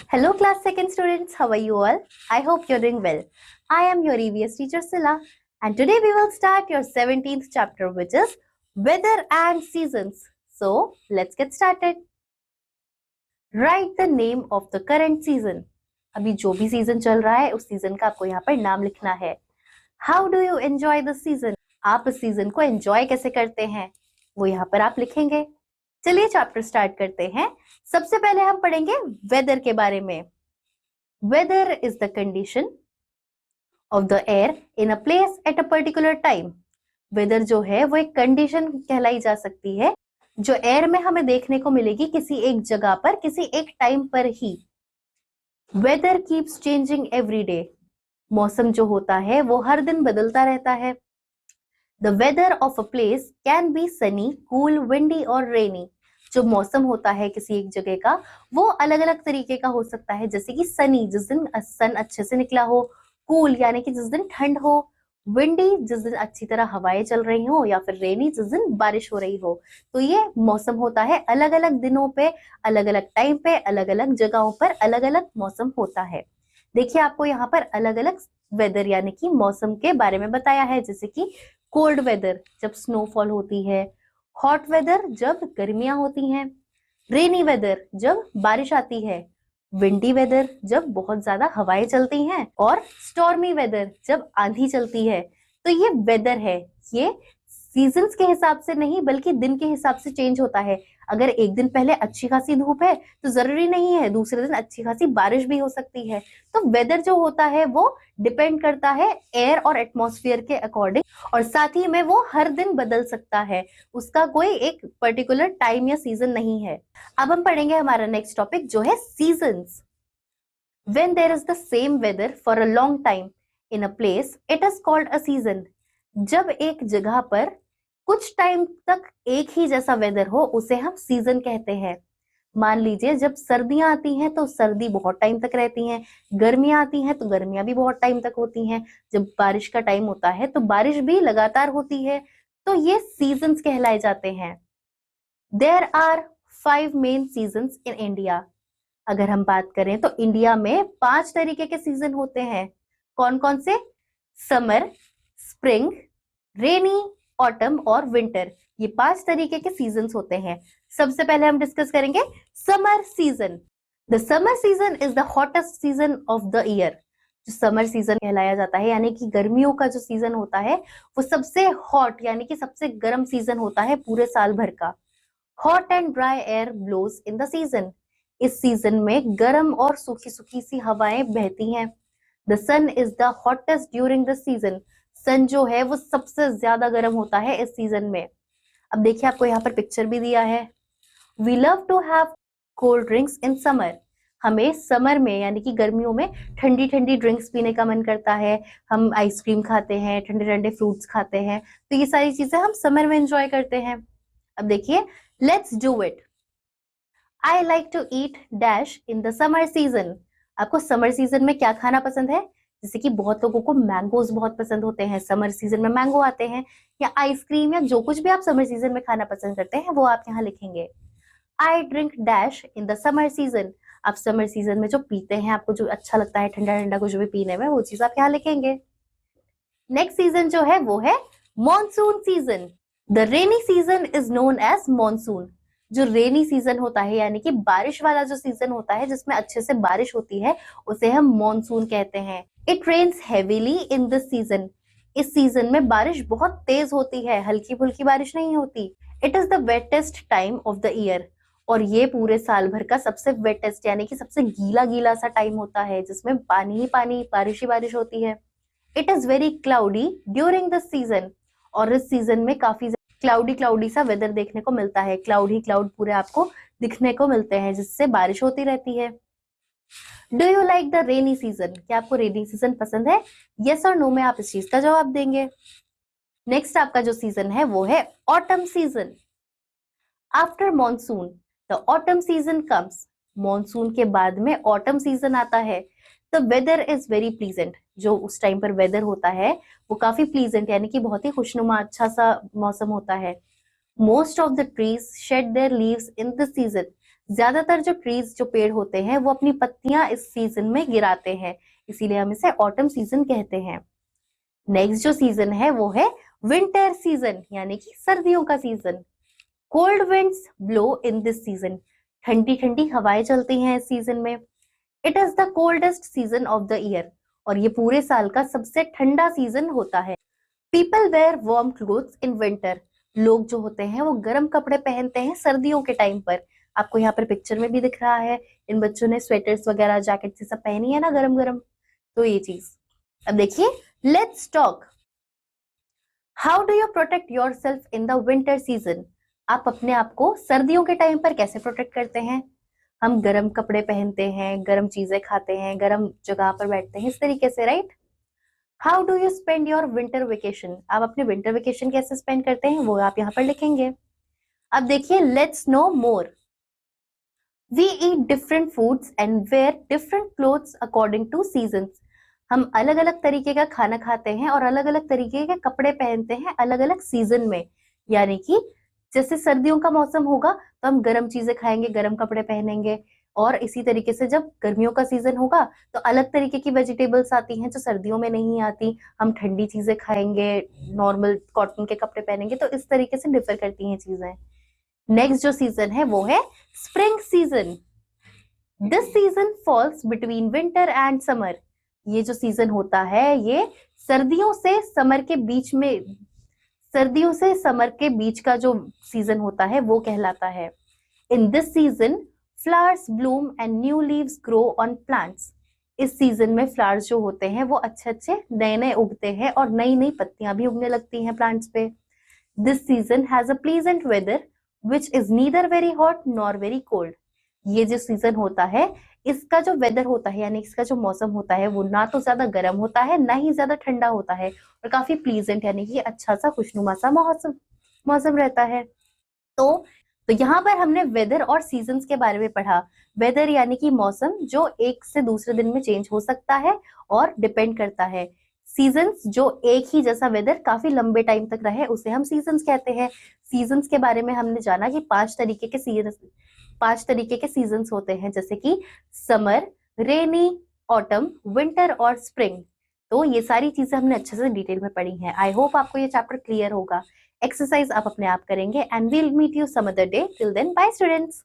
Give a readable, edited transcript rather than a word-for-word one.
Hello class second students, how are you all? I hope you're doing well. I am your EVS teacher Sila and today we will start your 17th chapter which is Weather and Seasons. So let's get started. Write the name of the current season. अभी जो भी season चल रहा है उस season का आपको यहाँ पर नाम लिखना है. How do you enjoy the season? आप इस सीजन को एंजॉय कैसे करते हैं वो यहाँ पर आप लिखेंगे. चलिए चैप्टर स्टार्ट करते हैं. सबसे पहले हम पढ़ेंगे वेदर के बारे में. Weather is the condition of the air in a place at a particular time. Weather जो है वो एक कंडीशन कहलाई जा सकती है जो एयर में हमें देखने को मिलेगी किसी एक जगह पर किसी एक टाइम पर ही. Weather keeps changing every day. मौसम जो होता है वो हर दिन बदलता रहता है. The weather of a place can be sunny, cool, windy और रेनी. जो मौसम होता है किसी एक जगह का वो अलग अलग तरीके का हो सकता है. जैसे कि सनी जिस दिन सन अच्छे से निकला हो, कूल यानी कि जिस दिन ठंड हो, विंडी जिस दिन अच्छी तरह हवाएं चल रही हो, या फिर रेनी जिस दिन बारिश हो रही हो. तो ये मौसम होता है. अलग अलग दिनों पे, अलग अलग टाइम पे, अलग अलग जगहों पर अलग अलग मौसम होता है. देखिए आपको यहाँ पर अलग अलग वेदर यानी कि मौसम के बारे में बताया है. जैसे कि कोल्ड वेदर जब स्नोफॉल होती है, हॉट वेदर जब गर्मियां होती हैं, रेनी वेदर जब बारिश आती है, विंडी वेदर जब बहुत ज्यादा हवाएं चलती हैं, और स्टॉर्मी वेदर जब आंधी चलती है. तो ये वेदर है. ये सीजन्स के हिसाब से नहीं बल्कि दिन के हिसाब से चेंज होता है. अगर एक दिन पहले अच्छी खासी धूप है तो जरूरी नहीं है दूसरे दिन अच्छी खासी बारिश भी हो सकती है. तो वेदर जो होता है वो डिपेंड करता है एयर और एटमॉस्फेयर के अकॉर्डिंग, और साथ ही में वो हर दिन बदल सकता है. उसका कोई एक पर्टिकुलर टाइम या सीजन नहीं है. अब हम पढ़ेंगे हमारा नेक्स्ट टॉपिक जो है seasons. When there is the same weather for a long time in a place, it is called a season. जब एक जगह पर कुछ टाइम तक एक ही जैसा वेदर हो उसे हम सीजन कहते हैं. मान लीजिए जब सर्दियां आती हैं तो सर्दी बहुत टाइम तक रहती हैं, गर्मियां आती हैं तो गर्मियां भी बहुत टाइम तक होती हैं, जब बारिश का टाइम होता है तो बारिश भी लगातार होती है. तो ये सीजन्स कहलाए जाते हैं. There are 5 main seasons in India. अगर हम बात करें तो इंडिया में 5 तरीके के सीजन होते हैं. कौन कौन से? समर, स्प्रिंग, रेनी, ऑटम और विंटर. ये 5 तरीके के सीजन्स होते हैं. सबसे पहले हम डिस्कस करेंगे summer season. The summer season is the hottest season of the year. जो समर सीजन कहलाया जाता है यानी कि गर्मियों का जो सीजन होता है वो सबसे हॉट यानी कि सबसे गर्म सीजन होता है पूरे साल भर का. Hot and dry air blows in the season. इस सीजन में गर्म और सूखी सूखी सी हवाएं बहती हैं. The sun is the hottest during the season. Sun जो है वो सबसे ज्यादा गर्म होता है इस सीजन में. अब देखिए आपको यहाँ पर पिक्चर भी दिया है. We love to have cold drinks in summer. हमें समर में यानी कि गर्मियों में ठंडी ठंडी ड्रिंक्स पीने का मन करता है. हम आइसक्रीम खाते हैं, ठंडे ठंडे फ्रूट्स खाते हैं. तो ये सारी चीजें हम समर में एंजॉय करते हैं. अब देखिए, let's do it. I like to eat dash in the summer season. आपको समर सीजन में क्या खाना पसंद है? जैसे कि बहुत लोगों को मैंगोज बहुत पसंद होते हैं. समर सीजन में मैंगो आते हैं, या आइसक्रीम, या जो कुछ भी आप समर सीजन में खाना पसंद करते हैं वो आप यहाँ लिखेंगे. I drink dash in the summer season. आप समर सीजन में जो पीते हैं, आपको जो अच्छा लगता है ठंडा ठंडा कुछ भी पीने में, वो चीज आप यहाँ लिखेंगे. नेक्स्ट सीजन जो है वो है monsoon season. The rainy season is known as monsoon. जो रेनी सीजन होता है यानी कि बारिश वाला जो सीजन होता है जिसमें अच्छे से बारिश होती है उसे हम मॉनसून कहते हैं. It rains heavily in this season. इस सीजन में बारिश बहुत तेज होती है, हल्की फुल्की बारिश नहीं होती. It is the wettest time of the year. और ये पूरे साल भर का सबसे वेटेस्ट यानी कि सबसे गीला गीला सा टाइम होता है जिसमें पानी ही पानी, बारिश ही बारिश होती है. It is very cloudy during this season. और इस सीजन में काफी क्लाउडी सा वेदर देखने को मिलता है. क्लाउड ही क्लाउड पूरे आपको दिखने को मिलते हैं जिससे बारिश होती रहती है. Do you like the rainy season? क्या आपको रेनी सीजन पसंद है? यस और नो में आप इस चीज का जवाब देंगे. नेक्स्ट आपका जो सीजन है वो है autumn season. After monsoon the autumn season comes. Monsoon के बाद में ऑटम सीजन आता है. The weather is very pleasant. जो उस टाइम पर वेदर होता है वो काफी प्लीजेंट यानी कि बहुत ही खुशनुमा अच्छा सा मौसम होता है. Most of the trees shade there leaves in this season. ज्यादातर जो ट्रीज जो पेड़ होते हैं वो अपनी पत्तियां इस सीजन में गिराते हैं, इसीलिए हम इसे ऑटम सीजन कहते हैं। नेक्स्ट जो सीजन है वो है विंटर सीजन, यानी कि सर्दियों का season. Cold winds blow in this season, ठंडी ठंडी हवाएं चलती हैं इस सीजन में। It is the coldest season of the year, और ये पूरे साल का सबसे ठंडा सीजन होता है। People wear warm clothes in winter, लोग जो होते हैं वो गर्म कपड़े पहनते हैं सर्दियों के टाइम पर। आपको यहाँ पर पिक्चर में भी दिख रहा है, इन बच्चों ने स्वेटर्स वगैरह जैकेट सब पहनी है ना गरम गरम, तो ये चीज। अब देखिए, let's talk how do you protect your self in the winter season. आप अपने आप को सर्दियों के टाइम पर कैसे प्रोटेक्ट करते हैं? हम गर्म कपड़े पहनते हैं, गर्म चीजें खाते हैं, गर्म जगह पर बैठते हैं, इस तरीके से, right? How do you spend your winter vacation, आप अपने विंटर वेकेशन कैसे स्पेंड करते हैं वो आप यहाँ पर लिखेंगे। अब देखिए, let's know more. We eat different foods and wear different clothes according to seasons, हम अलग अलग तरीके का खाना खाते हैं और अलग अलग तरीके के कपड़े पहनते हैं अलग अलग सीजन में। यानी कि जैसे सर्दियों का मौसम होगा तो हम गर्म चीजें खाएंगे, गर्म कपड़े पहनेंगे, और इसी तरीके से जब गर्मियों का सीजन होगा तो अलग तरीके की वेजिटेबल्स आती हैं जो सर्दियों में नहीं आती, हम ठंडी चीजें खाएंगे, नॉर्मल कॉटन के कपड़े पहनेंगे, तो इस तरीके से डिफर करती हैं चीजें। नेक्स्ट जो सीजन है वो है spring season. This season falls between winter and summer, ये जो सीजन होता है ये सर्दियों से समर के बीच में, सर्दियों से समर के बीच का जो सीजन होता है वो कहलाता है। इन this season flowers Bloom and new leaves grow on plants, इस सीजन में फ्लावर्स जो होते हैं वो अच्छे अच्छे नए नए उगते हैं और नई नई पत्तियां भी उगने लगती हैं प्लांट्स पे। This season has a pleasant weather which is neither very hot nor very cold, ये जो सीजन होता है इसका जो वेदर होता है यानी इसका जो मौसम होता है वो ना तो ज्यादा गर्म होता है ना ही ज्यादा ठंडा होता है, और काफी प्लीजेंट यानी कि अच्छा सा खुशनुमा सा मौसम मौसम रहता है। तो यहाँ पर हमने वेदर और सीजन्स के बारे में पढ़ा। वेदर यानी कि मौसम जो एक से दूसरे दिन में चेंज हो सकता है और डिपेंड करता है। सीजन्स जो एक ही जैसा वेदर काफी लंबे टाइम तक रहे उसे हम सीजन्स कहते हैं। सीजन्स के बारे में हमने जाना कि पांच तरीके के सीजन्स होते हैं, जैसे कि समर, रेनी, ऑटम, विंटर और स्प्रिंग। तो ये सारी चीजें हमने अच्छे से डिटेल में पढ़ी हैं। आई होप आपको ये चैप्टर क्लियर होगा। एक्सरसाइज आप अपने आप करेंगे and we'll meet you some other day. Till then, bye students.